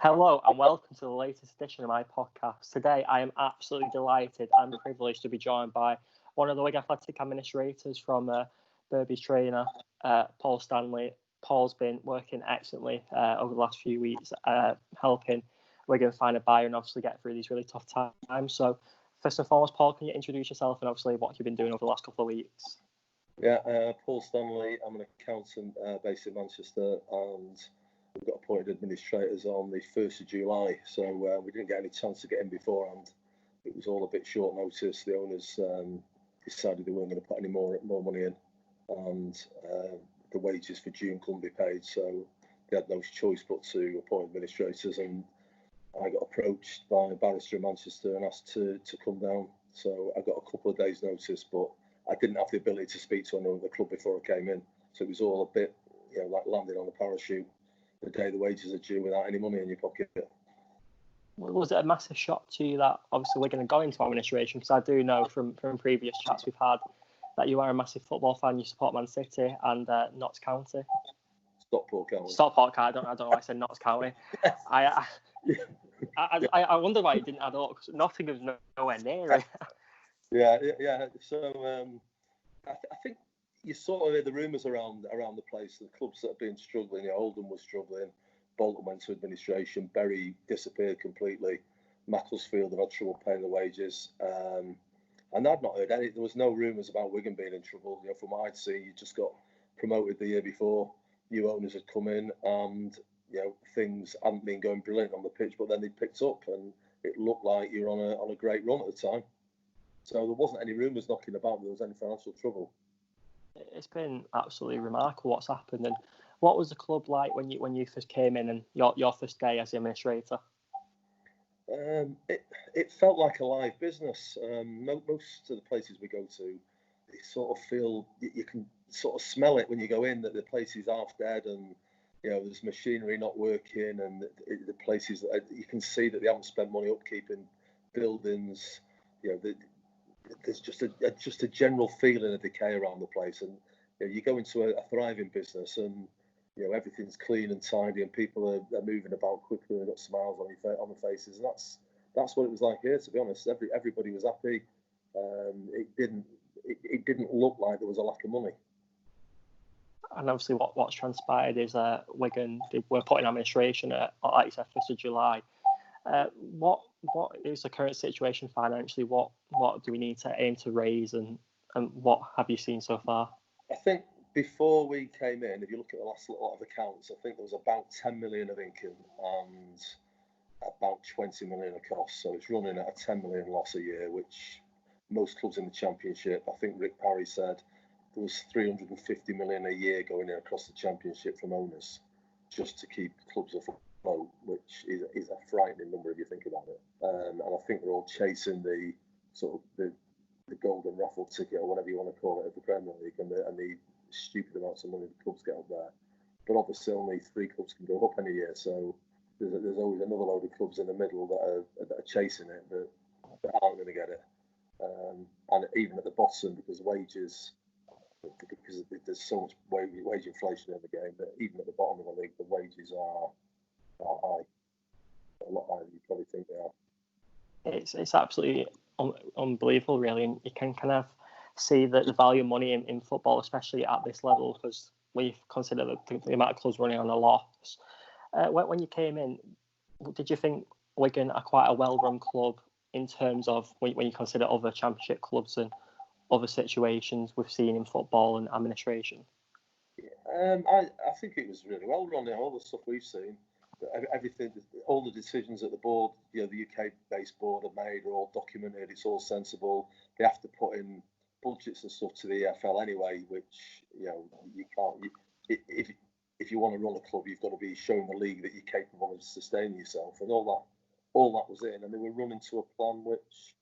Hello and welcome to the latest edition of my podcast. Today I am absolutely delighted and privileged to be joined by one of the Wigan Athletic administrators from Burby's trainer, Paul Stanley. Paul's been working excellently over the last few weeks, helping Wigan find a buyer and obviously get through these really tough times. So first and foremost, Paul, can you introduce yourself and obviously what you've been doing over the last couple of weeks? Yeah, Paul Stanley. I'm an accountant based in Manchester, and we got appointed administrators on the 1st of July, so we didn't get any chance to get in beforehand. It was all a bit short notice. The owners decided they weren't going to put any more money in, and the wages for June couldn't be paid, so they had no choice but to appoint administrators. And I got approached by a barrister in Manchester and asked to come down. So I got a couple of days' notice, but I didn't have the ability to speak to anyone at the club before I came in. So it was all a bit, like landing on a parachute the day the wages are due without any money in your pocket. Was it a massive shock to you that obviously we're going to go into administration? Because I do know from previous chats we've had that you are a massive football fan. You support Man City and Notts County. Stockport County. Stockport County. I don't know why I said Notts County. I wonder why it didn't add up, because Nottingham's nowhere near it. Yeah. So I think you sort of hear the rumours around the place. The clubs that have been struggling, Oldham was struggling, Bolton went to administration, Bury disappeared completely, Macclesfield have had trouble paying the wages, and I'd not heard any. There was no rumours about Wigan being in trouble. From what I'd seen, you just got promoted the year before, new owners had come in, and things hadn't been going brilliant on the pitch, but then they picked up, and it looked like you're on a great run at the time. So there wasn't any rumours knocking about there was any financial trouble. It's been absolutely remarkable what's happened. And what was the club like when you first came in and your first day as the administrator? It felt like a live business. Most of the places we go to, they sort of feel you can sort of smell it when you go in, that the place is half dead and there's machinery not working, and the places that you can see that they haven't spent money upkeeping buildings. There's just a general feeling of decay around the place, and you go into a thriving business, and everything's clean and tidy, and people are moving about quickly, and got smiles on their faces, and that's what it was like here. To be honest, everybody was happy. It didn't look like there was a lack of money. And obviously, what's transpired is Wigan were put in administration at, like you said, 1st of July. What is the current situation financially? What do we need to aim to raise, and what have you seen so far? I think before we came in, if you look at the last lot of accounts, I think there was about 10 million of income and about 20 million of costs. So it's running at a 10 million loss a year, which most clubs in the Championship, I think Rick Parry said, there was 350 million a year going in across the Championship from owners just to keep clubs afloat, which is a frightening number if you think about it. And I think they're all chasing the sort of the golden raffle ticket, or whatever you want to call it, of the Premier League, and the stupid amounts of money the clubs get up there. But obviously only 3 clubs can go up in a year, so there's always another load of clubs in the middle that are chasing it that aren't going to get it. And even at the bottom, because there's so much wage inflation in the game, that even at the bottom of the league, the wages are high, a lot higher than you probably think they are. It's absolutely unbelievable, really, and you can kind of see the value of money in football, especially at this level, because we consider the amount of clubs running on a loss. When you came in, did you think Wigan are quite a well-run club in terms of when you consider other Championship clubs and other situations we've seen in football and administration? I think it was really well run. All the stuff we've seen, everything, all the decisions that the board, the UK-based board have made are all documented. It's all sensible. They have to put in budgets and stuff to the EFL anyway, which you can't. If you want to run a club, you've got to be showing the league that you're capable of sustaining yourself, and all that was in. And they were running to a plan which,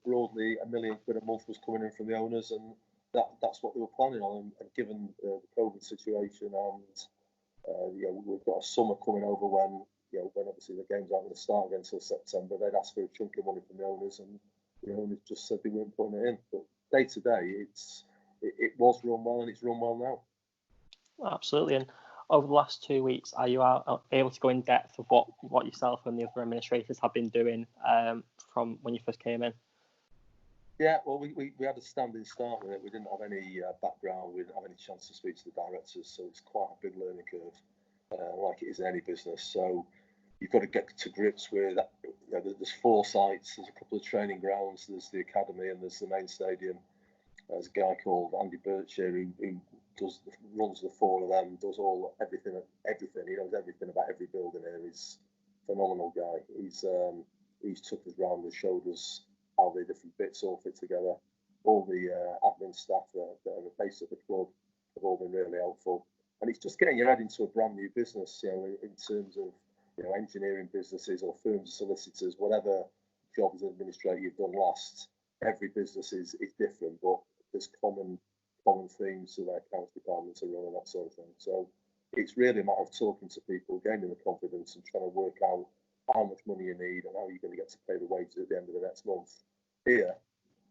broadly £1 million a month was coming in from the owners, and that's what they were planning on. And given the COVID situation, and we've got a summer coming over when obviously the games aren't going to start again until September, they'd asked for a chunk of money from the owners, and the owners just said they weren't putting it in. But day to day, it was run well, and it's run well now. Absolutely. And over the last 2 weeks, are you able to go in depth of what yourself and the other administrators have been doing from when you first came in? Yeah, well, we had a standing start with it. We didn't have any background. We didn't have any chance to speak to the directors, so it's quite a big learning curve, like it is in any business. So you've got to get to grips with, there's 4 sites, there's a couple of training grounds, there's the academy, and there's the main stadium. There's a guy called Andy Birch here who runs the 4 of them, does everything. He knows everything about every building here. He's a phenomenal guy. He's took us round and showed us how the different bits all fit together. All the admin staff that are the face of the club have all been really helpful. And it's just getting your head into a brand new business, in terms of engineering businesses or firms of solicitors, whatever job as an administrator you've done last. Every business is different, but there's common themes to their accounts departments and running that sort of thing. So it's really a matter of talking to people, gaining the confidence, and trying to work out how much money you need and how you're going to get to pay the wages at the end of the next month. Here,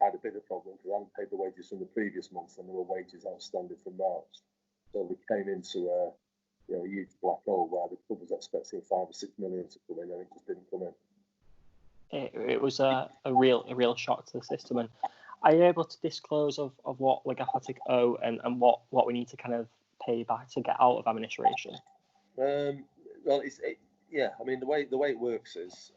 I had a bit of a problem because I hadn't paid the wages from the previous month, and there were wages outstanding from March. So we came into a huge black hole where the club was expecting 5 or 6 million to come in, and it just didn't come in. It was a real shock to the system. And are you able to disclose of what Wigan Athletic owe and what we need to kind of pay back to get out of administration? Well, I mean, the way it works is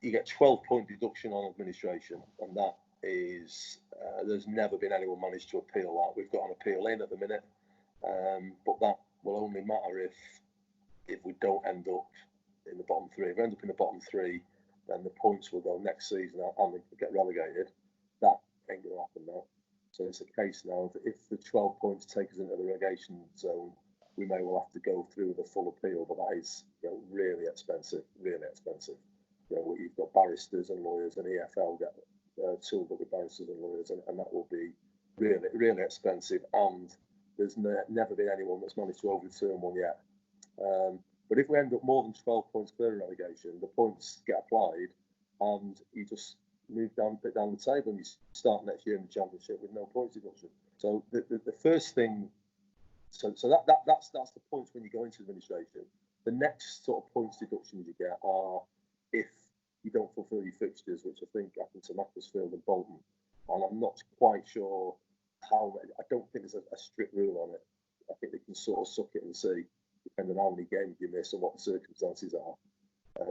you get 12-point deduction on administration, and that is there's never been anyone managed to appeal that. We've got an appeal in at the minute, but that will only matter if we don't end up in the bottom 3. If we end up in the bottom 3, then the points will go next season and get relegated. That ain't going to happen now. So it's a case now that if the 12 points take us into the relegation zone, we may well have to go through the full appeal, but that is really expensive, really expensive. You've got barristers and lawyers, and EFL get tooled up with barristers and lawyers, and that will be really, really expensive. And there's never been anyone that's managed to overturn one yet. But if we end up more than 12 points clear of relegation, the points get applied, and you just move down the table, and you start next year in the Championship with no points deduction. So the first thing, so that's the points when you go into administration. The next sort of points deductions you get are if you don't fulfil your fixtures, which I think happened to Macclesfield and Bolton. And I'm not quite sure how. I don't think there's a strict rule on it. I think they can sort of suck it and see, depending on how many games you miss and what the circumstances are.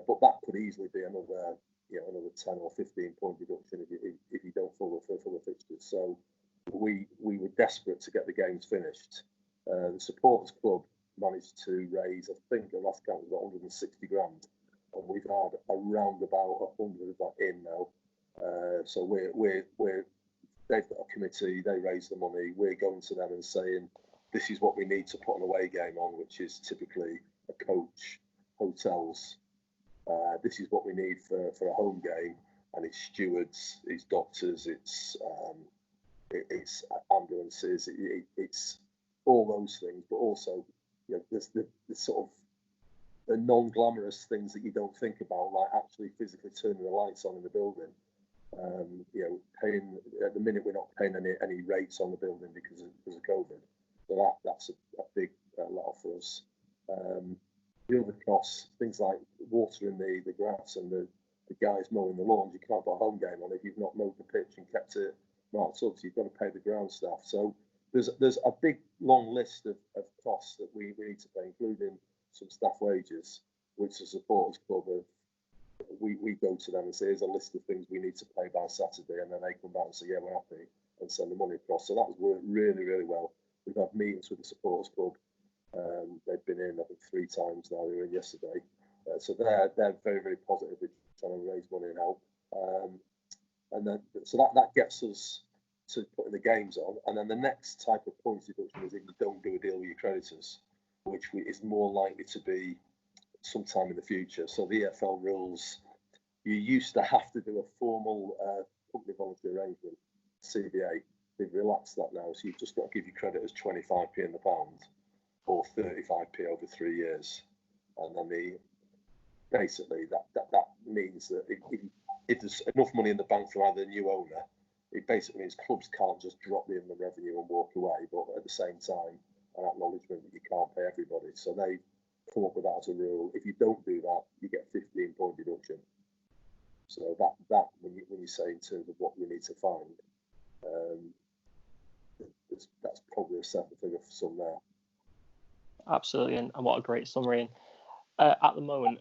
But that could easily be another 10 or 15 point deduction if you don't fulfill the fixtures. So we were desperate to get the games finished. The supporters club managed to raise, I think the last count was about 160 grand, and we've had around about 100 of that in now. So they've got a committee, they raise the money, we're going to them and saying this is what we need to put an away game on, which is typically a coach, hotels. This is what we need for a home game, and it's stewards, it's doctors, it's ambulances, it's all those things, but also there's the sort of the non-glamorous things that you don't think about, like actually physically turning the lights on in the building. Paying at the minute we're not paying any rates on the building because of COVID, so that's a big lot for us. The other costs, things like watering the grass and the guys mowing the lawns, you can't put a home game on if you've not mowed the pitch and kept it marked up, so you've got to pay the ground staff. So there's a big long list of costs that we need to pay, including some staff wages, which the supporters club we go to them and say, here's a list of things we need to pay by Saturday, and then they come back and say, yeah, we're happy, and send the money across. So that's worked really, really well. We've had meetings with the supporters club. They've been in, I think, 3 times now. They were in yesterday. So they're very, very positive with trying to raise money and help. And then so that gets us to putting the games on. And then the next type of points deduction is if you don't do a deal with your creditors, which is more likely to be sometime in the future. So the EFL rules, you used to have to do a formal company voluntary arrangement, CVA. They've relaxed that now, so you've just got to give your creditors 25p in the pound or 35p over 3 years. And then basically that means that if there's enough money in the bank from either the new owner, it basically means clubs can't just drop in the revenue and walk away, but at the same time, an acknowledgement that you can't pay everybody. So they come up with that as a rule. If you don't do that, you get a 15-point deduction. So that when you say in terms of what we need to find, that's probably a separate figure for some there. Absolutely, and what a great summary. And at the moment,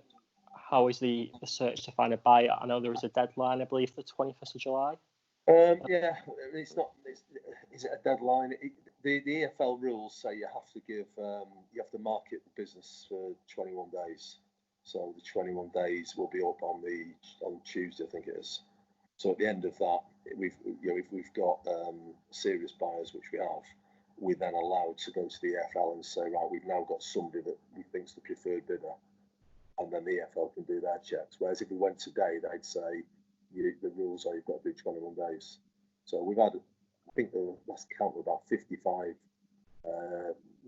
how is the search to find a buyer? I know there is a deadline, I believe, the 21st of July. Yeah, it's not. Is it a deadline? The EFL rules say you have to market the business for 21 days. So the 21 days will be up on Tuesday, I think it is. So at the end of that, if we've got serious buyers, which we have, we're then allowed to go to the EFL and say, right, we've now got somebody that we think's the preferred bidder, and then the EFL can do their checks. Whereas if we went today, they'd say the rules are you've got to do 21 days. So we've had, I think the last count was about 55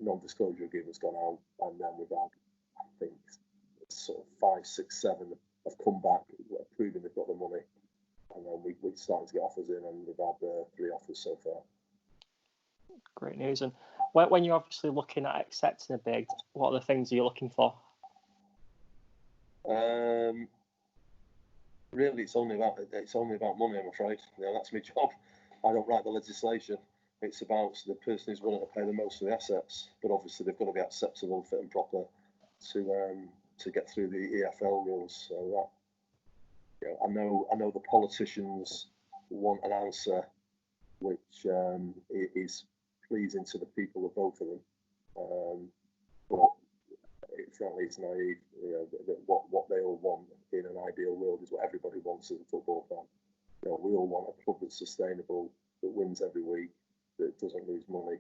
non-disclosure agreements gone out, and then we've had, I think, sort of 5, 6, 7 have come back proving they've got the money, and then we're starting to get offers in, and we've had 3 offers so far. Great news. And when you're obviously looking at accepting a bid, what are the things you're looking for? Really, it's only about money, I'm afraid. That's my job. I don't write the legislation. It's about the person who's willing to pay the most for the assets, but obviously they've got to be acceptable, fit and proper to get through the EFL rules. So that, I know the politicians want an answer which is pleasing to the people who vote for them, but frankly, it's naive. What they all want in an ideal world is what everybody wants as a football fan. We all want a club that's sustainable, that wins every week, that doesn't lose money,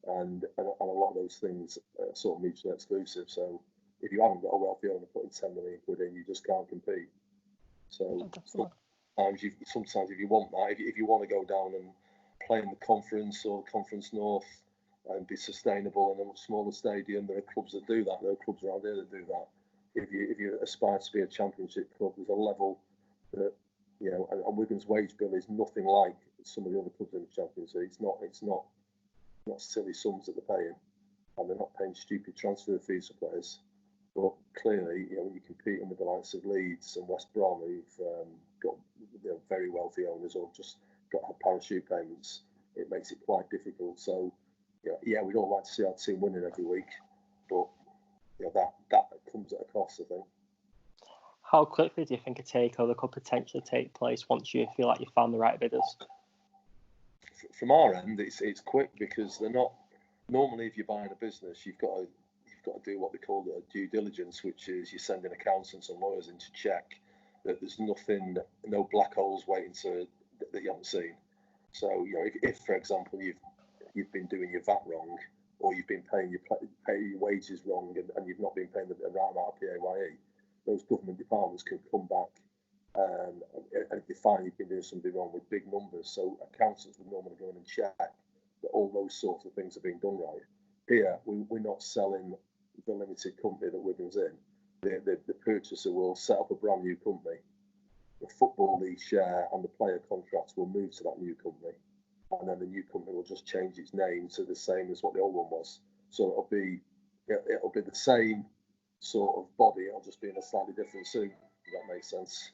and a lot of those things are sort of mutually exclusive. So if you haven't got a wealthy owner putting 10 million quid in, you just can't compete. So sometimes if you want that, if you want to go down and play in the Conference or Conference North and be sustainable in a much smaller stadium, there are clubs that do that. There are clubs around here that do that. If you aspire to be a Championship club, there's a level that and Wigan's wage bill is nothing like some of the other clubs in the Championship. It's not silly sums that they're paying, and they're not paying stupid transfer fees for players. But clearly, when you're competing with the likes of Leeds and West Brom, who've got very wealthy owners or just got parachute payments, it makes it quite difficult. So, we'd all like to see our team winning every week, but that comes at a cost, I think. How quickly do you think a takeover could potentially take place once you feel like you found the right bidders? From our end, it's quick because they're not. Normally, if you're buying a business, you've got to do what they call due diligence, which is you're sending accountants and lawyers in to check that there's no black holes waiting that you haven't seen. So, if for example you've been doing your VAT wrong, or you've been paying your wages wrong, and you've not been paying the right amount of PAYE, those government departments can come back and if they find you've been doing something wrong with big numbers. So accountants would normally go in and check that all those sorts of things are being done right. Here, we're not selling the limited company that Wigan's in. The purchaser will set up a brand new company. The Football League share and the player contracts will move to that new company, and then the new company will just change its name to the same as what the old one was. So it'll be the same sort of body. It'll just be in a slightly different suit. If that makes sense.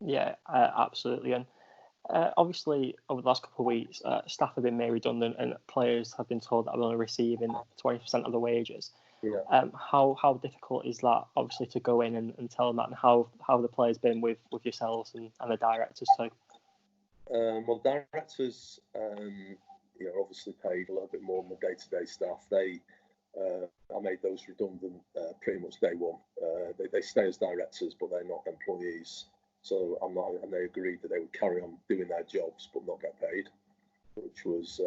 Yeah, absolutely. And obviously, over the last couple of weeks, staff have been made redundant, and players have been told that they're only receiving 20% of the wages. Yeah. How difficult is that, obviously, to go in and tell them that, and how the players been with yourselves and the directors too? Well, directors, obviously paid a little bit more than the day-to-day staff. I made those redundant pretty much day one. They stay as directors, but they're not employees. So and they agreed that they would carry on doing their jobs but not get paid, which was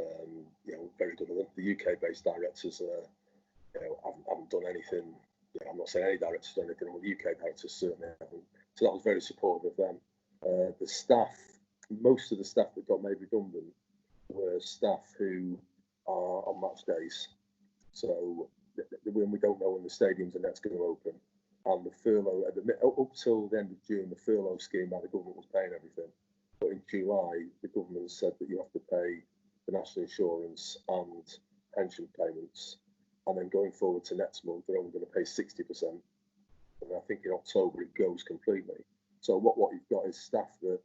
very good of them. The UK-based directors, haven't done anything. I'm not saying any directors done anything. Well, the UK directors certainly haven't. So that was very supportive of them. The staff, most of the staff that got made redundant were staff who are on match days. So when we don't know when the stadiums are next going to open, and the furlough up till the end of June, the furlough scheme by the government was paying everything. But in July, the government said that you have to pay the national insurance and pension payments, and then going forward to next month, they're only going to pay 60%. And I think in October it goes completely. So what you've got is staff that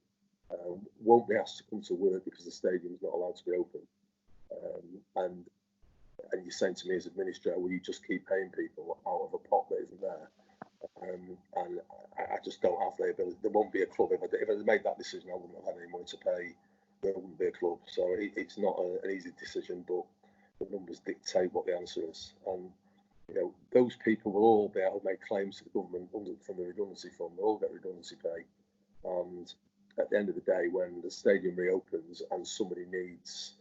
won't be asked to come to work because the stadium's not allowed to be open. And you're saying to me as administrator, will you just keep paying people out of a pot that isn't there? And I just don't have the ability. There won't be a club. If I made that decision, I wouldn't have had any money to pay. There wouldn't be a club. So it's not an easy decision, but the numbers dictate what the answer is. And those people will all be able to make claims to the government from the redundancy fund. They'll all get redundancy pay. And at the end of the day, when the stadium reopens and somebody needs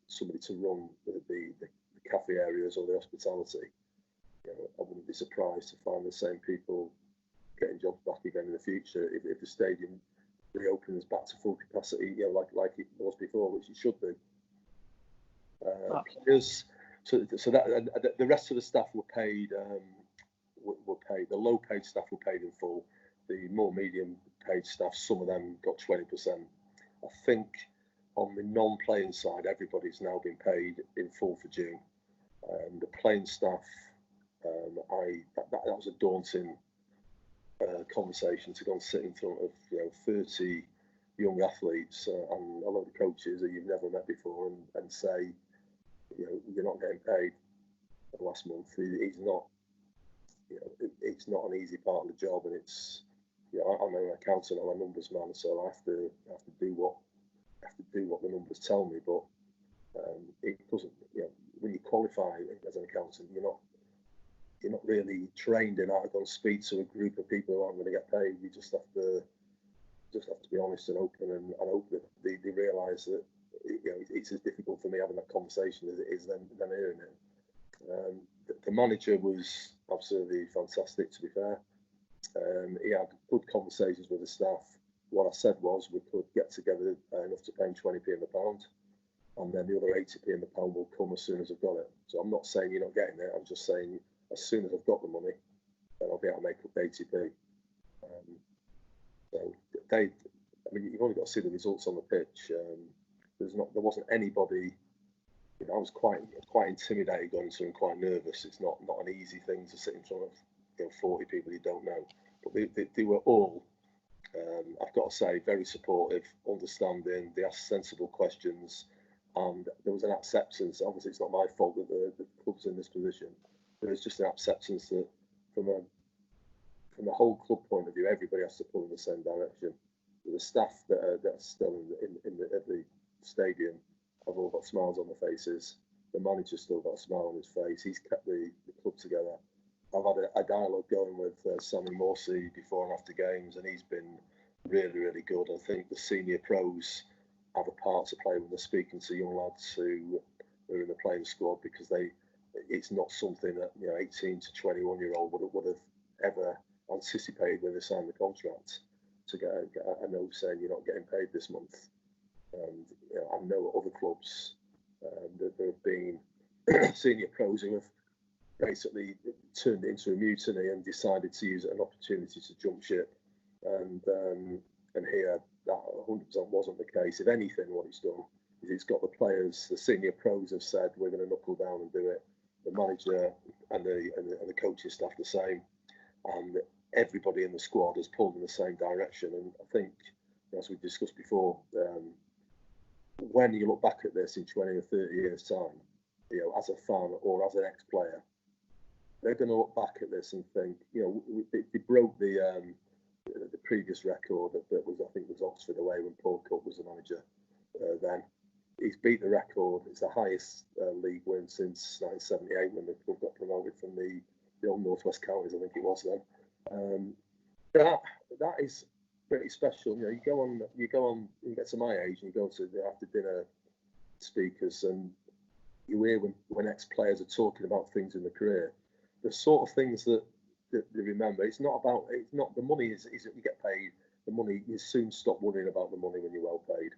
somebody to run the cafe areas or the hospitality, I wouldn't be surprised to find the same people getting jobs back again in the future if the stadium reopens back to full capacity, like it was before, which it should do. Players, so that the rest of the staff were paid. Were paid. The low-paid staff were paid in full. The more medium-paid staff, some of them got 20%. I think on the non-playing side, everybody's now been paid in full for June. The playing staff, that was a daunting conversation to go and sit in front of 30 young athletes and a lot of coaches that you've never met before and say, you're not getting paid last month. He's not. It's not an easy part of the job, and it's. I'm an accountant, I'm a numbers man, so I have to do what the numbers tell me. But it doesn't. When you qualify as an accountant, you're not really trained in how to go and speak to a group of people who aren't going to get paid. You just have to be honest and open, and hope that they realise that it's as difficult for me having that conversation as it is them hearing it. The manager was absolutely fantastic, to be fair. He had good conversations with the staff. What I said was we could get together enough to pay him 20p in the pound, and then the other 80p in the pound will come as soon as I've got it. So I'm not saying you're not getting it. I'm just saying as soon as I've got the money, then I'll be able to make up 80p. So you've only got to see the results on the pitch. There wasn't anybody. I was quite intimidated going to and quite nervous. It's not an easy thing to sit in front of 40 people you don't know. But they were all, I've got to say, very supportive, understanding. They asked sensible questions, and there was an acceptance. Obviously, it's not my fault that the club's in this position. There was just an acceptance that from a whole club point of view, everybody has to pull in the same direction. The staff that are still at the stadium have all got smiles on their faces. The manager's still got a smile on his face. He's kept the club together. I've had a dialogue going with Sammy Morsey before and after games, and he's been really, really good. I think the senior pros have a part to play when they're speaking to young lads who are in the playing squad, because it's not something that 18 to 21-year-old would have ever anticipated when they signed the contract, to get a note saying you're not getting paid this month. And I know at other clubs that there have been senior pros who have basically turned it into a mutiny and decided to use it as an opportunity to jump ship. And here that 100% wasn't the case. If anything, what it's done is it's got the players, the senior pros have said we're going to knuckle down and do it. The manager and the coaching staff the same, and everybody in the squad has pulled in the same direction. And I think, as we discussed before, when you look back at this in 20 or 30 years' time, as a fan or as an ex-player, they're going to look back at this and think, they broke the previous record that was, I think, was Oxford away when Paul Cook was the manager then. He's beat the record. It's the highest league win since 1978 when the club got promoted from the old Northwest Counties, I think it was then. That is pretty special. You go on, you get to my age and you go to the after dinner speakers and you hear when ex-players are talking about things in the career, the sort of things that they remember. It's not the money is you get paid. The money, you soon stop worrying about the money when you're well paid.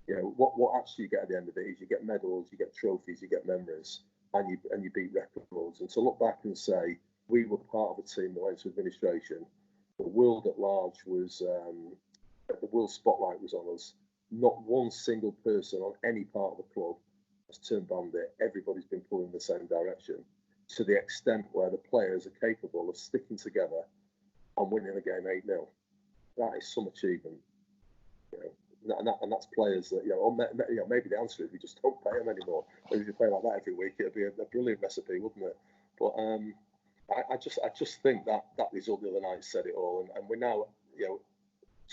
What actually you get at the end of it is you get medals, you get trophies, you get memories, and you beat records. And to look back and say we were part of a team that went to administration, the world at large was the world spotlight was on us. Not one single person on any part of the club has turned bandit. Everybody's been pulling in the same direction to the extent where the players are capable of sticking together and winning a game 8-0. That is some achievement. And that's players that, maybe the answer is we just don't pay them anymore. Maybe if you play like that every week, it'd be a brilliant recipe, wouldn't it? But I just think that result the other night said it all. And we're now,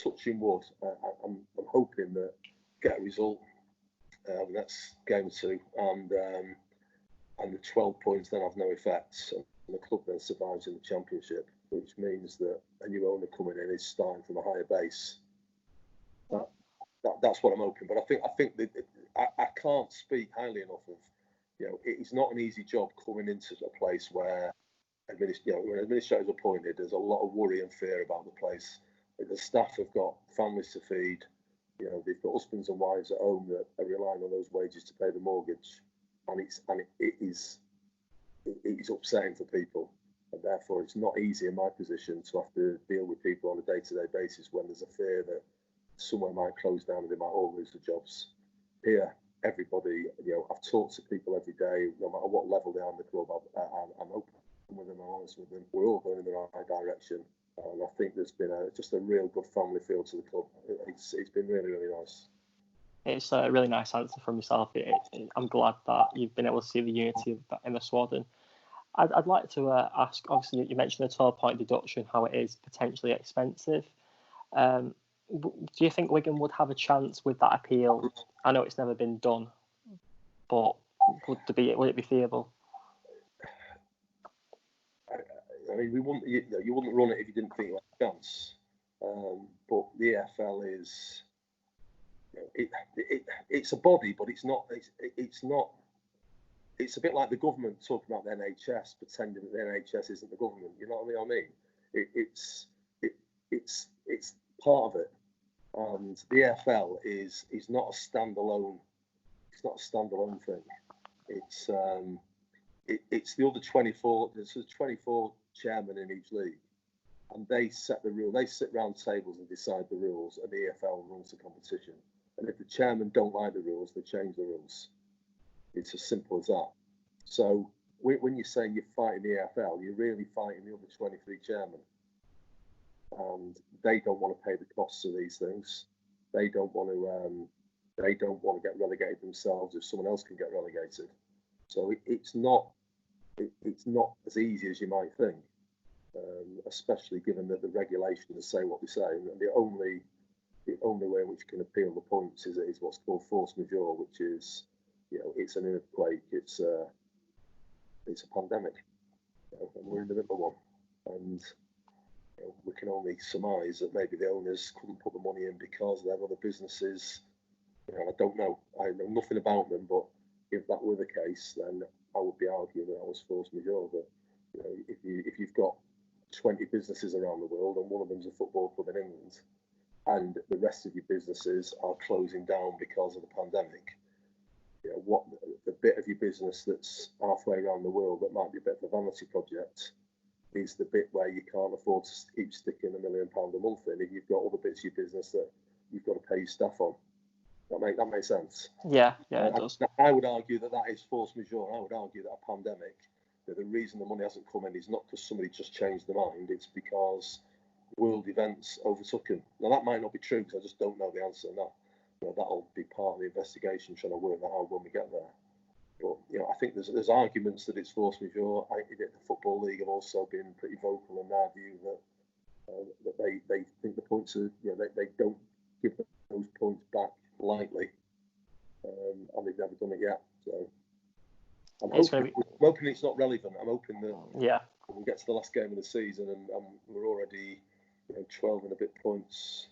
touching wood. I'm hoping that get a result the next game or two, and the 12 points then have no effect, and the club then survives in the Championship, which means that a new owner coming in is starting from a higher base. That's what I'm hoping. But I think that I can't speak highly enough of, it's not an easy job coming into a place where when administrators are appointed, there's a lot of worry and fear about the place. The staff have got families to feed. They've got husbands and wives at home that are relying on those wages to pay the mortgage, and it is upsetting for people, and therefore it's not easy in my position to have to deal with people on a day-to-day basis when there's a fear that somewhere might close down and they might all lose their jobs. Here, everybody, I've talked to people every day, no matter what level they are in the club. I'm open with them, I'm honest with them. We're all going in the right direction. And I think there's been just a real good family feel to the club. It's been really, really nice. It's a really nice answer from yourself. I'm glad that you've been able to see the unity in the squad. And I'd like to ask, obviously, you mentioned the 12-point deduction, how it is potentially expensive. Do you think Wigan would have a chance with that appeal? I know it's never been done, but would it be feasible? I mean, you wouldn't run it if you didn't think you had a chance. But the EFL is, it's a body, but it's not. It's a bit like the government talking about the NHS, pretending that the NHS isn't the government. You know what I mean? It's part of it. And the EFL is not a standalone. It's not a standalone thing. It's the other 24. There's 24 chairmen in each league, and they set the rule. They sit round tables and decide the rules, and the EFL runs the competition. And if the chairmen don't like the rules, they change the rules. It's as simple as that. So when you're saying you're fighting the EFL, you're really fighting the other 23 chairmen. And they don't want to pay the costs of these things. They don't want to get relegated themselves if someone else can get relegated. So it's not as easy as you might think, especially given that the regulations say what they say. And the only way in which you can appeal the points is what's called force majeure, which is, it's an earthquake, it's a pandemic, and we're in the middle of one. And we can only surmise that maybe the owners couldn't put the money in because they have other businesses. I don't know. I know nothing about them, but if that were the case, then I would be arguing that was force majeure. But if you've got 20 businesses around the world and one of them's a football club in England, and the rest of your businesses are closing down because of the pandemic, what the bit of your business that's halfway around the world that might be a bit of a vanity project is the bit where you can't afford to keep sticking £1 million a month in if you've got other bits of your business that you've got to pay your staff on. That makes sense. Yeah, it does. I would argue that is force majeure. I would argue that a pandemic, the reason the money hasn't come in is not because somebody just changed their mind. It's because world events overtook them. Now that might not be true because I just don't know the answer. And that'll be part of the investigation, trying to work that out when we get there. But I think there's arguments that it's force majeure. I think that the Football League have also been pretty vocal in their view that they think the points are, they don't give those points back lightly, and they've never done it yet. So I'm hoping it's not relevant. I'm hoping that we'll get to the last game of the season and we're already 12 and a bit points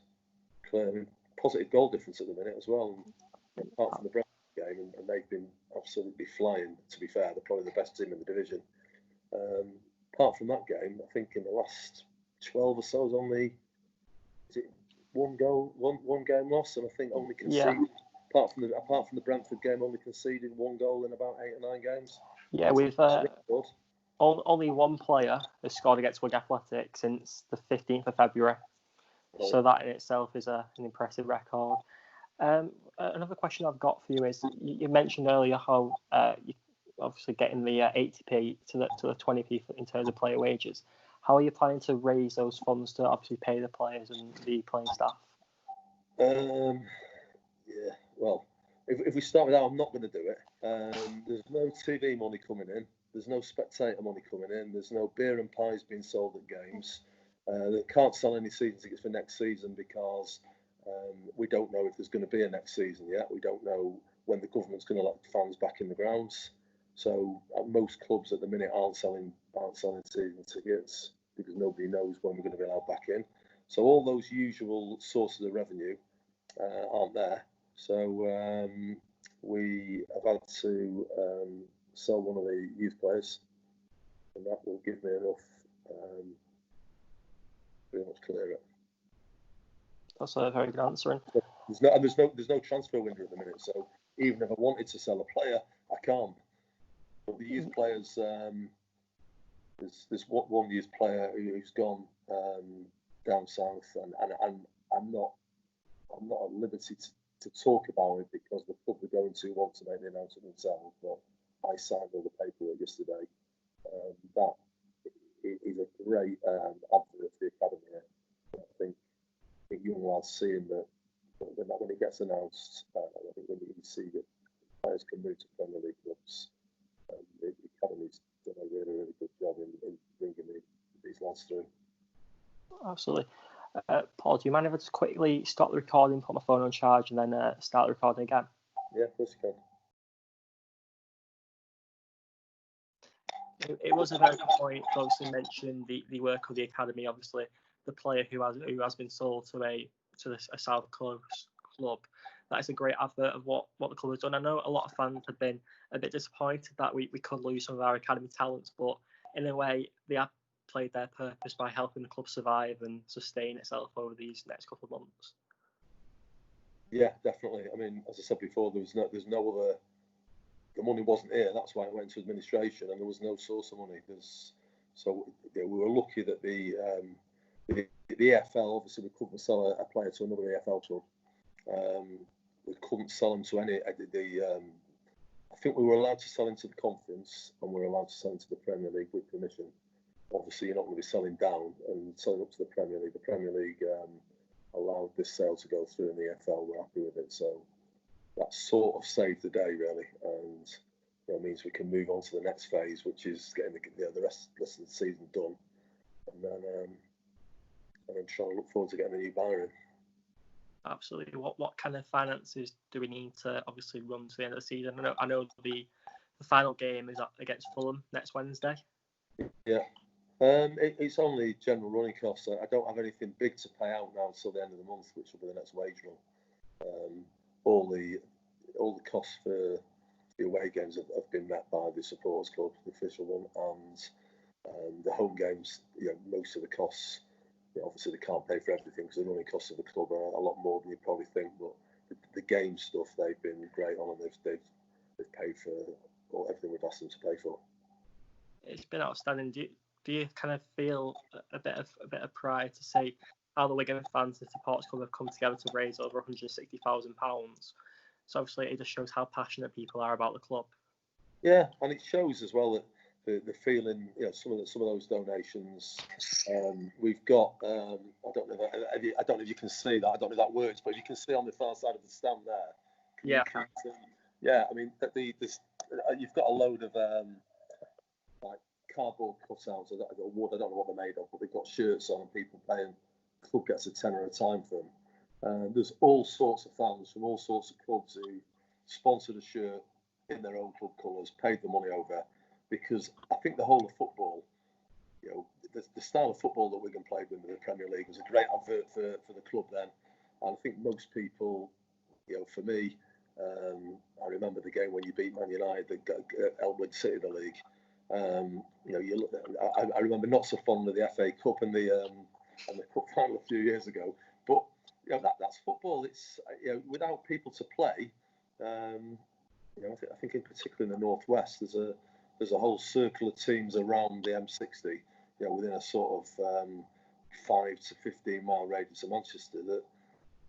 clear. Positive goal difference at the minute as well, apart from the Brentford game, and they've been absolutely flying. To be fair, they're probably the best team in the division. Apart from that game, I think in the last 12 or so, only one game loss, and I think only conceded. Apart from the Brentford game, only conceded one goal in about 8 or 9 games. Yeah, we've only one player has scored against Wigan Athletic since the 15th of February. So that in itself is an impressive record. another question I've got for you is you mentioned earlier how you obviously getting the 80p to the 20p in terms of player wages. How are you planning to raise those funds to obviously pay the players and the playing staff? Yeah, well, if we start with that, I'm not going to do it. There's no TV money coming in. There's no spectator money coming in. There's no beer and pies being sold at games. They can't sell any season tickets for next season because we don't know if there's going to be a next season yet. We don't know when the government's going to let fans back in the grounds. So most clubs at the minute aren't selling season tickets because nobody knows when we're going to be allowed back in. So all those usual sources of revenue aren't there. So we have had to sell one of the youth players, and that will give me enough pretty much clear it. That's a very good answer. There's no transfer window at the minute, so even if I wanted to sell a player, I can't. But the youth players, there's one youth player who's gone down south, and I'm not at liberty to talk about it because the club we're going to want to make the announcement themselves. But I signed all the paperwork yesterday. That is a great advert for the academy. I think young lads seeing that when it gets announced, I think when you see that players can move to Premier League clubs, the academy's done a really, really good job in bringing these lads through. Absolutely. Paul, do you mind if I just quickly stop the recording, put my phone on charge, and then start the recording again? Yeah, of course you can. It was a very good point. Obviously, mentioning the work of the academy. Obviously, the player who has been sold to a South Coast club. That is a great advert of what the club has done. I know a lot of fans have been a bit disappointed that we could lose some of our academy talents, but in a way, they have played their purpose by helping the club survive and sustain itself over these next couple of months. Yeah, definitely. I mean, as I said before, there's no other. The money wasn't here. That's why it went to administration, and there was no source of money. So we were lucky that the EFL, obviously, we couldn't sell a player to another EFL club. We couldn't sell them to any. I think we were allowed to sell into the conference, and we were allowed to sell into the Premier League with permission. Obviously, you're not going to be selling down and selling up to the Premier League. The Premier League allowed this sale to go through, and the EFL were happy with it. So that sort of saved the day, really, and means we can move on to the next phase, which is getting the rest of the season done, and then trying to look forward to getting a new buyer in. Absolutely. What kind of finances do we need to obviously run to the end of the season? I know the final game is against Fulham next Wednesday. Yeah. It's only general running costs. I don't have anything big to pay out now until the end of the month, which will be the next wage run. All the costs for the away games have been met by the supporters club, the official one, and the home games. Most of the costs. Obviously, they can't pay for everything because the running costs of the club are a lot more than you probably think. But the game stuff they've been great on, and they've paid for everything we've asked them to pay for. It's been outstanding. Do you kind of feel a bit of pride to see how the Wigan fans and supporters club have come together to raise over £160,000? So obviously, it just shows how passionate people are about the club. Yeah, and it shows as well that the feeling, some of those donations. We've got. I don't know if you can see that. I don't know if that works, but if you can see on the far side of the stand there. Yeah. Yeah, I mean, you've got a load of like cardboard cutouts of wood. I don't know what they're made of, but they've got shirts on, and people paying. The club gets a tenner a time for them. There's all sorts of fans from all sorts of clubs who sponsored a shirt in their own club colours, paid the money over. Because I think the whole of football, the style of football that Wigan played with in the Premier League was a great advert for the club then. And I think most people, for me, I remember the game when you beat Man United that helped win City the league. I remember not so fond of the FA Cup and the cup final a few years ago. But that's football. It's without people to play. I think in particular in the northwest, there's a whole circle of teams around the M60, within a sort of 5 to 15 mile radius of Manchester that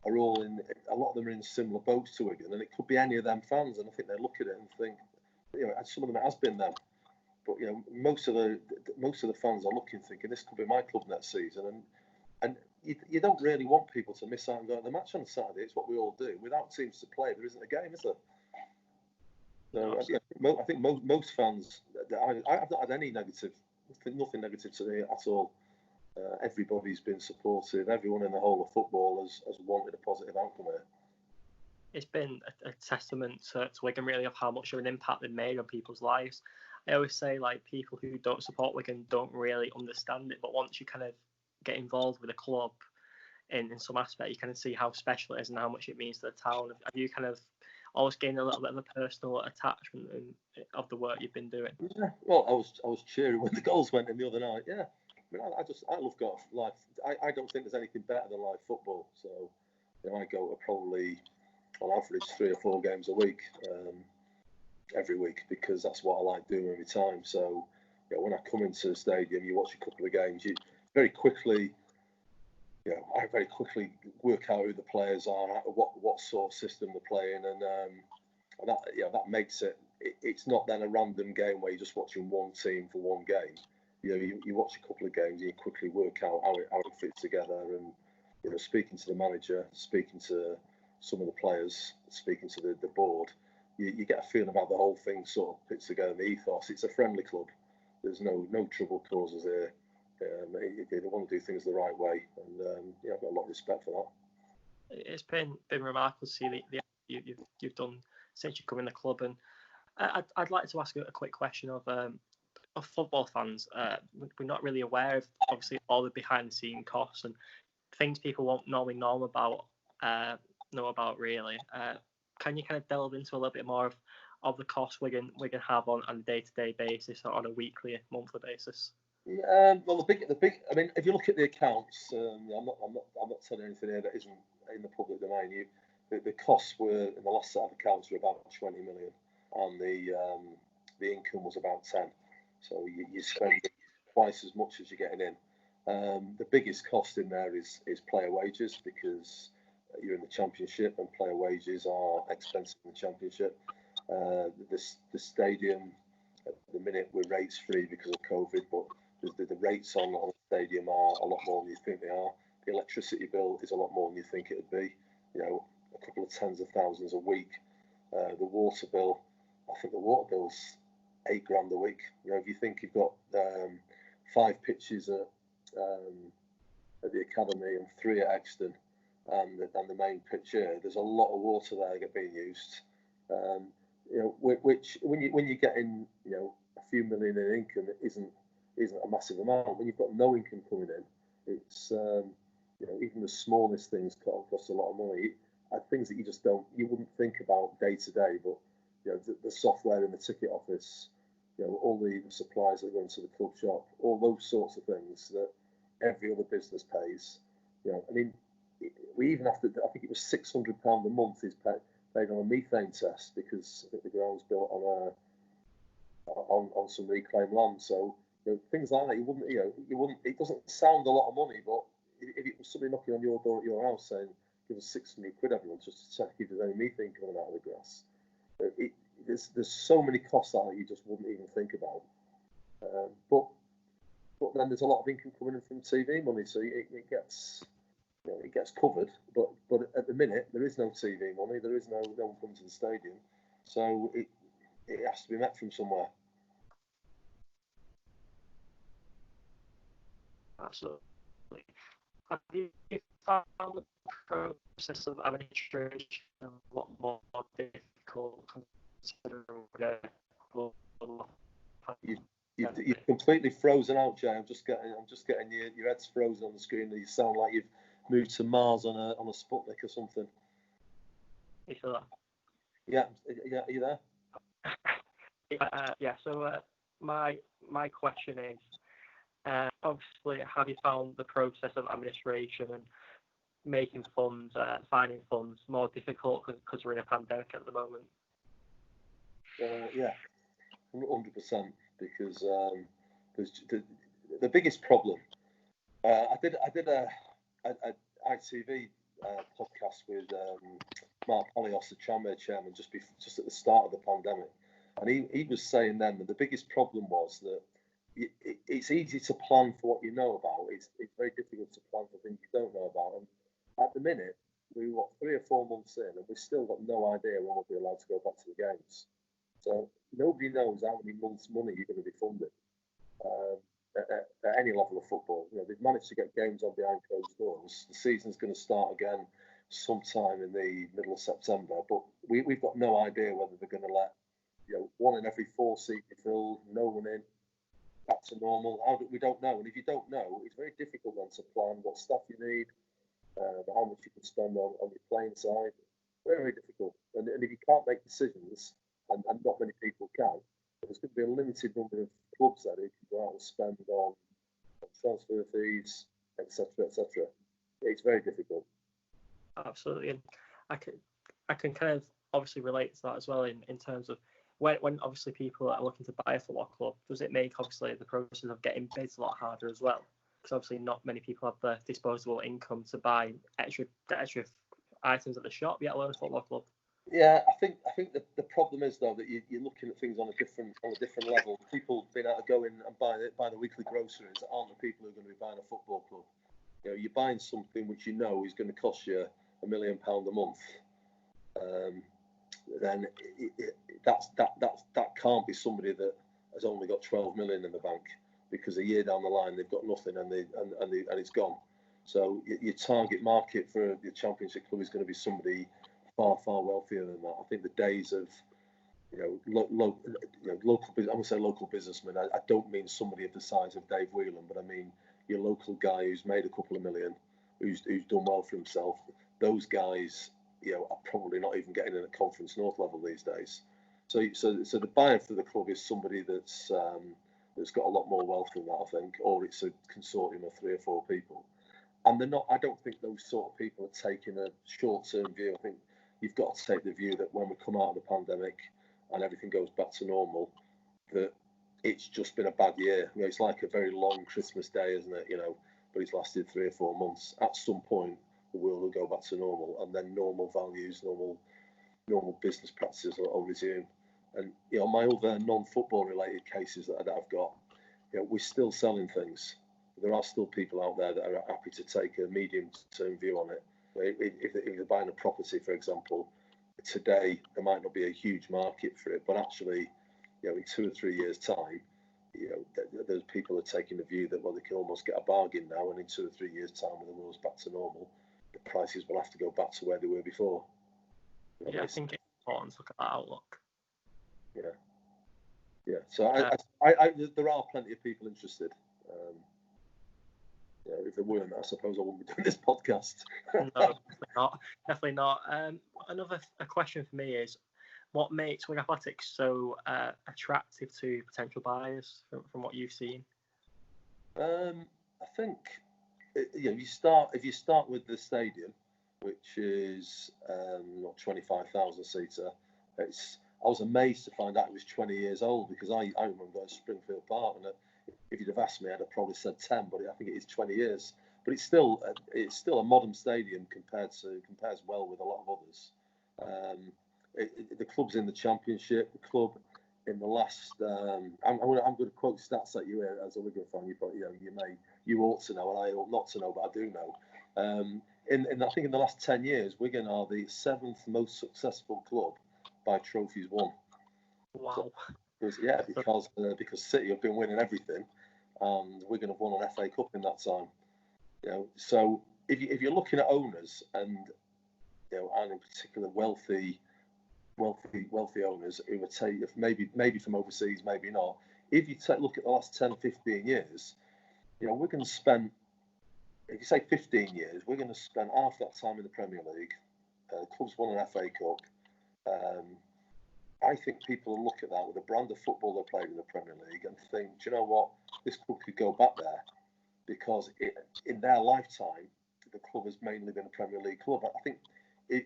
are all in. A lot of them are in similar boats to Wigan, and it could be any of them fans. And I think they look at it and think, some of them it has been them, but most of the fans are looking, thinking this could be my club next season, and you don't really want people to miss out and go to the match on Saturday. It's what we all do. Without teams to play, there isn't a game, is there? So I think most fans, I've not had any negative, nothing negative today at all. Everybody's been supportive. Everyone in the whole of football has wanted a positive outcome here. It's been a testament to Wigan, really, of how much of an impact they've made on people's lives. I always say, like, people who don't support Wigan don't really understand it, but once you kind of get involved with a club in some aspect, you kind of see how special it is and how much it means to the town. Have you kind of always gained a little bit of a personal attachment of the work you've been doing? Yeah, well, I was cheering when the goals went in the other night. Yeah, I mean, I love golf. Live. I don't think there's anything better than live football. So, I go to probably on average 3 or 4 games a week, every week, because that's what I like doing every time. So, when I come into the stadium, you watch a couple of games, you very quickly. I very quickly work out who the players are, what sort of system they're playing, and that makes it. It's not then a random game where you're just watching one team for one game. You watch a couple of games and you quickly work out how it fits together, and speaking to the manager, speaking to some of the players, speaking to the board, you get a feeling about the whole thing sort of fits together. The ethos. It's a friendly club. There's no trouble causes here. They want to do things the right way, and I've got a lot of respect for that. It's been remarkable to see the you've done since you've come in the club, and I'd like to ask you a quick question of football fans. We're not really aware of obviously all the behind the scene costs and things people won't normally know about really. Can you kind of delve into a little bit more of the costs Wigan have on a day-to-day basis or on a weekly, monthly basis? Well, the big. I mean, if you look at the accounts, I'm not telling anything here that isn't in the public domain. The costs were in the last set of accounts were about 20 million, and the income was about 10. So you spend twice as much as you're getting in. The biggest cost in there is player wages, because you're in the Championship and player wages are expensive in the Championship. The stadium at the minute we're rates free because of COVID, but the rates on the stadium are a lot more than you think they are. The electricity bill is a lot more than you think it would be. A couple of tens of thousands a week. The water bill, I think the water bill's £8,000 a week. If you think you've got 5 pitches at the academy and 3 at Exton and the main pitch here, there's a lot of water there being used. Which when you're getting a few million in income, it isn't a massive amount. When you've got no income coming in, it's even the smallest things cost a lot of money. Things that you wouldn't think about day to day, but the software in the ticket office, all the supplies that go into the club shop, all those sorts of things that every other business pays. I mean, we even have to. I think it was £600 a month is paid on a methane test, because I think the ground's built on some reclaimed land. So things like that, you wouldn't. It doesn't sound a lot of money, but if it was somebody knocking on your door at your house saying, "Give us £600 every month just to check if there's any methane coming out of the grass," there's so many costs that you just wouldn't even think about. But then there's a lot of income coming in from TV money, so it gets. It gets covered, but at the minute there is no TV money. There is no one coming to the stadium, so it has to be met from somewhere. Absolutely. Have you found the process of administration a lot more difficult considering You've completely frozen out, Jay. I'm just getting your head's frozen on the screen. You sound like you've moved to Mars on a Sputnik or something. You feel that? Yeah. Are you there? Yeah. So my question is, obviously, have you found the process of administration and making funds, finding funds, more difficult because we're in a pandemic at the moment? Yeah, 100%. Because the biggest problem. I did a ITV podcast with Mark Polios, the Tranmere chairman, just at the start of the pandemic, and he was saying then that the biggest problem was that it's easy to plan for what you know about. It's very difficult to plan for things you don't know about. And at the minute, we were 3 or 4 months in, and we've still got no idea when we'll be allowed to go back to the games. So nobody knows how many months' money you're going to be funded at any level of football. They've managed to get games on behind closed doors. The season's going to start again sometime in the middle of September, but we've got no idea whether they're going to let 1 in every 4 seats be filled, no one in, back to normal. We don't know, and if you don't know, it's very difficult then to plan what stuff you need, how much you can spend on your playing side. Very, very difficult. And if you can't make decisions, and not many people can, there's going to be a limited number of clubs that you can go out and spend on transfer fees, etc., etc. It's very difficult. Absolutely, and I can kind of obviously relate to that as well in terms of when obviously people are looking to buy a football club, does it make obviously the process of getting bids a lot harder as well? Because obviously not many people have the disposable income to buy extra items at the shop, yet alone a football club. Yeah, I think the problem is though that you're looking at things on a different level. People being able to go in and buy the weekly groceries aren't the people who are going to be buying a football club. You're buying something which is going to cost you £1 million a month. Then that can't be somebody that has only got 12 million in the bank, because a year down the line they've got nothing and it's gone. So your target market for your Championship club is going to be somebody far wealthier than that. I think the days of local, I won't say local businessmen. I don't mean somebody of the size of Dave Whelan, but I mean your local guy who's made a couple of million, who's done well for himself. Those guys, are probably not even getting in at Conference North level these days. So the buyer for the club is somebody that's got a lot more wealth than that, I think, or it's a consortium of 3 or 4 people. And they're not. I don't think those sort of people are taking a short-term view. I think you've got to take the view that when we come out of the pandemic and everything goes back to normal, that it's just been a bad year. It's like a very long Christmas day, isn't it? But it's lasted 3 or 4 months. At some point, the world will go back to normal, and then normal values, normal business practices will resume. And my other non-football related cases that I've got, we're still selling things. There are still people out there that are happy to take a medium-term view on it. If they're buying a property, for example, today there might not be a huge market for it, but actually, in 2 or 3 years' time, those people are taking the view that, well, they can almost get a bargain now, and in 2 or 3 years' time, when the world's back to normal, the prices will have to go back to where they were before. I think it's important to look at that outlook. Yeah. So there are plenty of people interested. If there weren't, I suppose I wouldn't be doing this podcast. No, definitely not. Another question for me is, what makes Wigan Athletic so attractive to potential buyers from what you've seen? I think if you start with the stadium, which is 25,000 seater. I was amazed to find out it was 20 years old, because I remember going to Springfield Park, and if you'd have asked me, I'd have probably said 10, but I think it is 20 years. But it's still a modern stadium compares well with a lot of others. The club's in the Championship. The club in the last, I'm going to quote stats at you as a Wigan fan. You ought to know, and I ought not to know, but I do know. I think in the last 10 years, Wigan are the 7th most successful club by trophies won. Wow. Because City have been winning everything, and Wigan have won an FA Cup in that time. So if you're looking at owners and in particular wealthy owners who would take, maybe from overseas, maybe not. If you look at the last 10, 15 years, Wigan spent, if you say 15 years, Wigan has spent half that time in the Premier League. The club's won an FA Cup. I think people will look at that with the brand of football they played in the Premier League and think, do you know what, this club could go back there, because in their lifetime, the club has mainly been a Premier League club. I think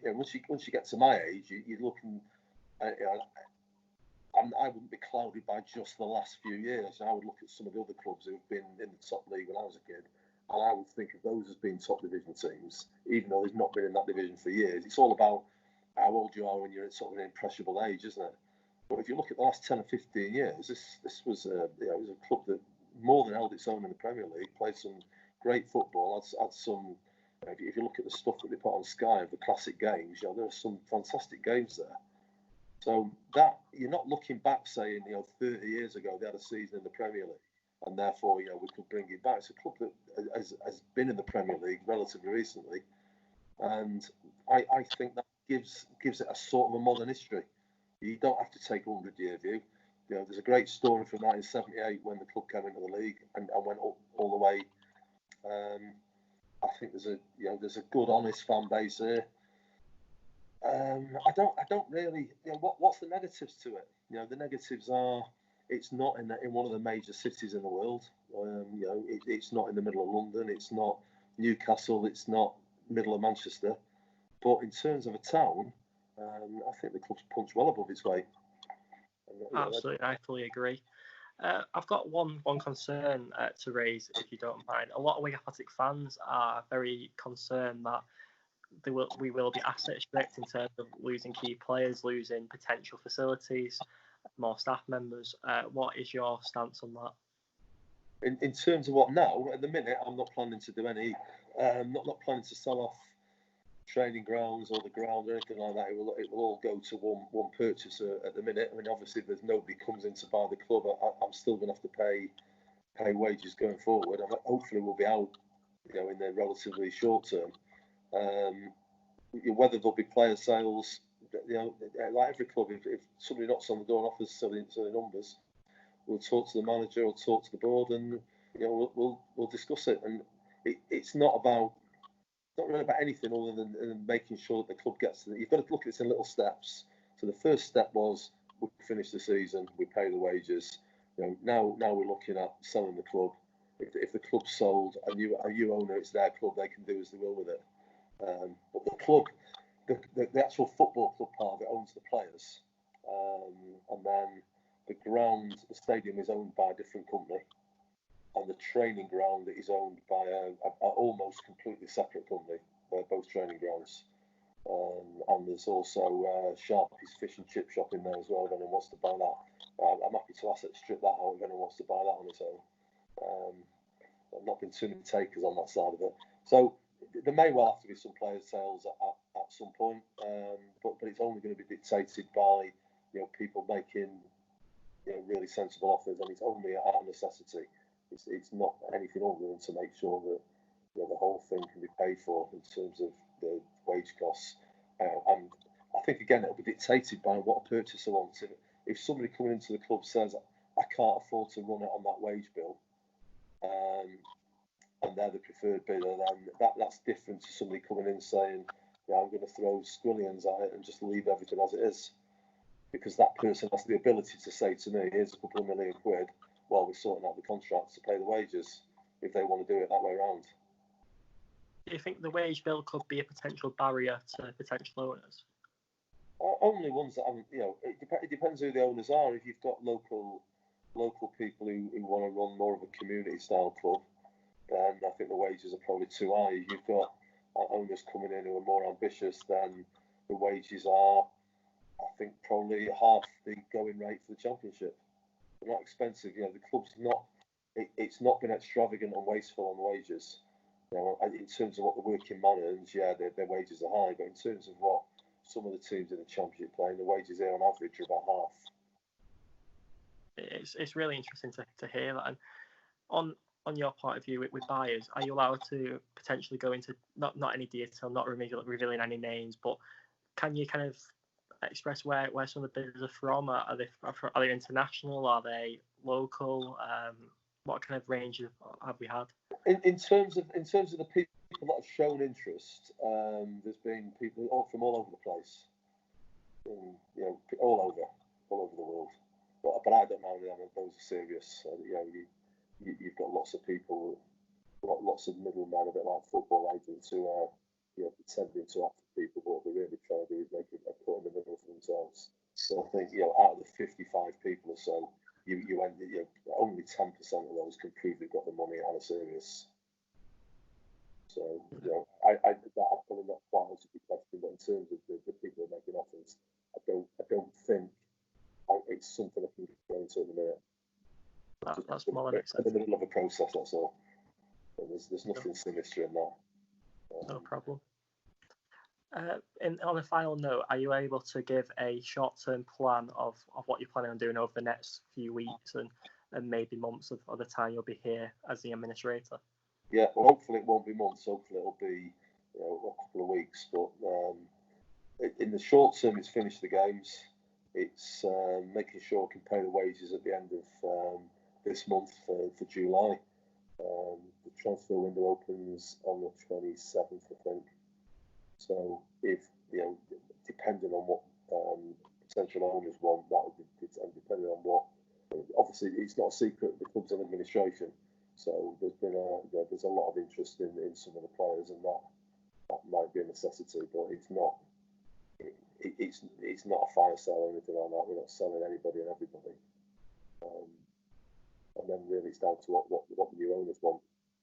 once you get to my age, you're looking. I wouldn't be clouded by just the last few years. I would look at some of the other clubs who've been in the top league when I was a kid And I would think of those as being top division teams, even though they've not been in that division for years. It's all about how old you are when you're at sort of an impressionable age, isn't it? But if you look at the last 10 or 15 years, this was it was a club that more than held its own in the Premier League, played some great football, had some. If you look at the stuff that they put on Sky of the classic games, there are some fantastic games there. So that you're not looking back saying, 30 years ago they had a season in the Premier League, and therefore, we could bring it back. It's a club that has been in the Premier League relatively recently, and I think that gives it a sort of a modern history. You don't have to take a 100-year view. There's a great story from 1978 when the club came into the league and went up all the way. I think there's a good, honest fan base here. I don't really. What's the negatives to it? The negatives are it's not in one of the major cities in the world. It's not in the middle of London. It's not Newcastle. It's not middle of Manchester. But in terms of a town, I think the club's punched well above its weight. Absolutely, I fully agree. I've got one concern to raise, if you don't mind. A lot of Wigan Athletic fans are very concerned that we will be asset stripped in terms of losing key players, losing potential facilities, more staff members. What is your stance on that? In terms of what now? At the minute, I'm not planning to do any. Not planning to sell off training grounds or the ground or anything like that. It will all go to one purchaser at the minute. I mean, obviously, if there's nobody comes in to buy the club, I'm still going to have to pay wages going forward. And hopefully, we'll be out, in the relatively short term. Whether there'll be player sales, like every club, if somebody knocks on the door and offers selling numbers, we'll talk to the manager or talk to the board, and we'll discuss it. And it's not really about anything other than making sure that the club gets to it. You've got to look at this in little steps. So the first step was we finish the season, we pay the wages. Now we're looking at selling the club. If the club's sold, a new owner, it's their club, they can do as they will with it. But the club, the actual football club part of it owns the players, and then the ground, the stadium is owned by a different company, and the training ground is owned by a almost completely separate company. They're both training grounds, and there's also Sharpie's fish and chip shop in there as well. If anyone wants to buy that, I'm happy to asset strip that out if anyone wants to buy that on its own. I've not been too many takers on that side of it, so there may well have to be some player sales at some point, but it's only going to be dictated by people making really sensible offers, and it's only out of necessity. It's not anything other than to make sure that the whole thing can be paid for in terms of the wage costs. And I think again it'll be dictated by what a purchaser wants. If somebody coming into the club says I can't afford to run it on that wage bill, and they're the preferred bidder, then that's different to somebody coming in saying, I'm going to throw Squillians at it and just leave everything as it is. Because that person has the ability to say to me, here's a couple of £1 million while we're sorting out the contracts to pay the wages, if they want to do it that way around. Do you think the wage bill could be a potential barrier to potential owners? Only ones that haven't, it depends who the owners are. If you've got local people who want to run more of a community style club, then I think the wages are probably too high. If you've got owners coming in who are more ambitious, then the wages are, I think, probably half the going rate for the Championship. They're not expensive. The club's not. It's not been extravagant and wasteful on wages. In terms of what the working man earns, their wages are high. But in terms of what some of the teams in the Championship playing, the wages there on average are about half. It's really interesting to hear that. And on your point of view with buyers, are you allowed to potentially go into not any detail, not revealing any names, but can you kind of express where some of the bidders are from? Are they international? Are they local? What kind of range have we had? In terms of the people that have shown interest, there's been people from all over the place, all over the world. But I don't know them. Those are serious. You've got lots of people, lots of middlemen, a bit like football agents who are pretending to act for people, but what they're really trying to do is make a cut in the middle for themselves. So I think out of the 55 people or so, only 10% of those can prove they've got the money and are serious. So, that I'm probably not quite answered your question, but in terms of the people who are making offers, I don't think it's something I can go into at the minute. That's more than in the middle of a process, that's all. But there's nothing sinister in that. No problem. And on a final note, are you able to give a short-term plan of what you're planning on doing over the next few weeks and maybe months of the time you'll be here as the administrator? Yeah, well, hopefully it won't be months. Hopefully it'll be a couple of weeks. But in the short term, it's finish the games. It's making sure I can pay the wages at the end of this month for July. The transfer window opens on the 27th, I think. So if, depending on what potential owners want, that would be, and depending on what, obviously it's not a secret, the club's in administration. So there's a lot of interest in some of the players, and that might be a necessity, but it's not a fire sale or anything like that. We're not selling anybody and everybody. And then really it's down to what the new owners want.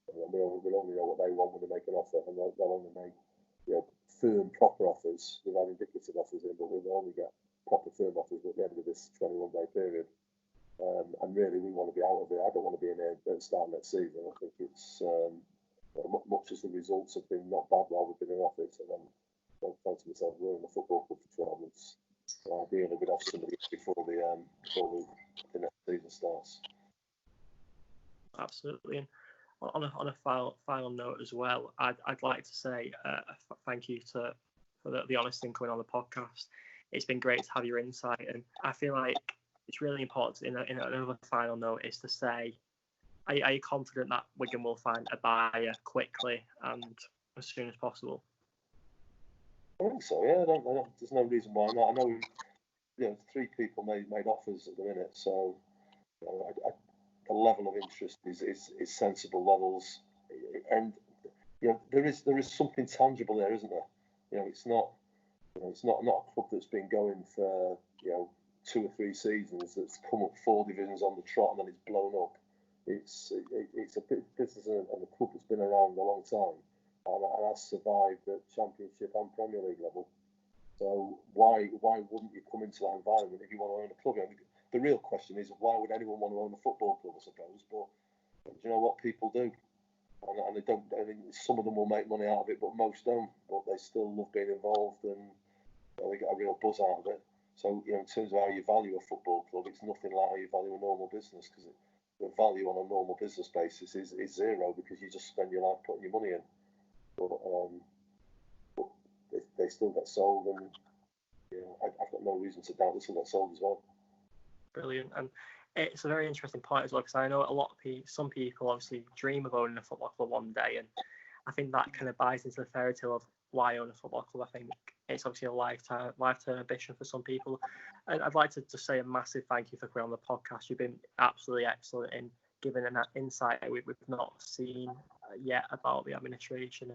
And we'll only know what they want when they make an offer, and they'll only make firm, proper offers. We've had indicative offers in, but we'll only get proper firm offers at the end of this 21-day period. And really, we want to be out of it. I don't want to be in here at the start of next season. I think it's much as the results have been not bad while we've been in office, and then I'm thinking to myself, we're in the football club for 12 months. So ideally, we'd have somebody before the next season starts. Absolutely. And on a final note as well, I'd like to say thank you for the honest thing coming on the podcast. It's been great to have your insight, and I feel like it's really important in another final note is to say, are you confident that Wigan will find a buyer quickly and as soon as possible? I think so. Yeah, I don't. There's no reason why not. I know, 3 people made offers at the minute, so the level of interest is sensible levels, and there is something tangible there, isn't there? It's not a club that's been going for 2 or 3 seasons that's come up 4 divisions on the trot and then it's blown up. It's a business and a club that's been around a long time and has survived at Championship and Premier League level. So why wouldn't you come into that environment if you want to own a club? The real question is, why would anyone want to own a football club, I suppose? But you know what, people do, and they don't. I think some of them will make money out of it, but most don't. But they still love being involved, and they get a real buzz out of it. So in terms of how you value a football club, it's nothing like how you value a normal business, because the value on a normal business basis is zero, because you just spend your life putting your money in. But they still get sold, and I've got no reason to doubt this will get sold as well. Brilliant. And it's a very interesting point as well, because I know some people obviously dream of owning a football club one day, and I think that kind of buys into the fairy tale of why own a football club. I think it's obviously a lifetime ambition for some people, and I'd like to just say a massive thank you for coming on the podcast. You've been absolutely excellent in giving an insight we've not seen yet about the administration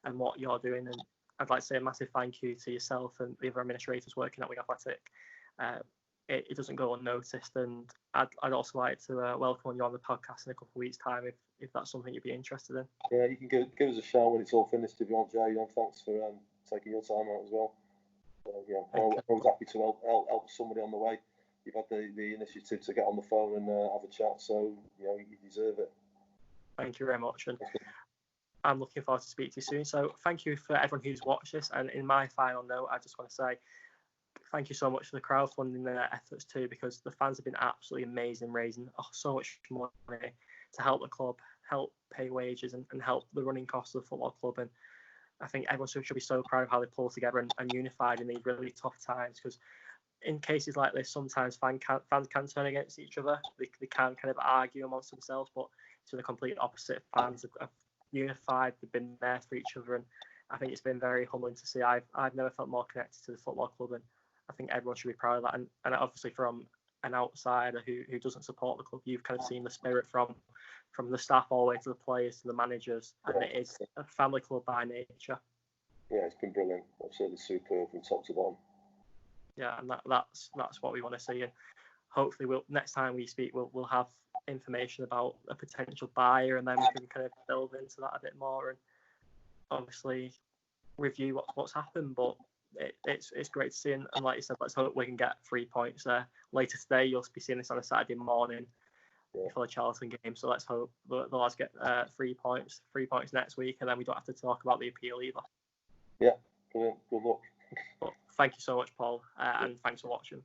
and what you're doing, and I'd like to say a massive thank you to yourself and the other administrators working at Wigan Athletic. It doesn't go unnoticed, and I'd also like to welcome you on the podcast in a couple of weeks' time if that's something you'd be interested in. Yeah, you can give us a shout when it's all finished if you want, Jay. Thanks for taking your time out as well. I'm always happy to help somebody on the way. You've had the initiative to get on the phone and have a chat, so you deserve it. Thank you very much, and I'm looking forward to speak to you soon. So thank you for everyone who's watched this, and in my final note, I just want to say thank you so much for the crowdfunding their efforts too, because the fans have been absolutely amazing, raising so much money to help the club, help pay wages, and help the running costs of the football club. And I think everyone should be so proud of how they pulled together and unified in these really tough times, because in cases like this, sometimes fans can turn against each other. They can kind of argue amongst themselves, but to the complete opposite, fans have unified, they've been there for each other, and I think it's been very humbling to see. I've never felt more connected to the football club, and I think everyone should be proud of that. And obviously, from an outsider who doesn't support the club, you've kind of seen the spirit from the staff all the way to the players to the managers, and it is a family club by nature. Yeah, it's been brilliant. Absolutely superb from top to bottom. Yeah, and that's what we want to see. And hopefully, next time we speak, we'll have information about a potential buyer, and then we can kind of build into that a bit more. And obviously review what's happened. But it's great to see, and like you said, let's hope we can get 3 points there. Later today, you'll be seeing this on a Saturday morning before the Charlton game. So let's hope the lads get 3 points next week, and then we don't have to talk about the appeal either. Yeah, brilliant. Good luck. But thank you so much, Paul, and thanks for watching.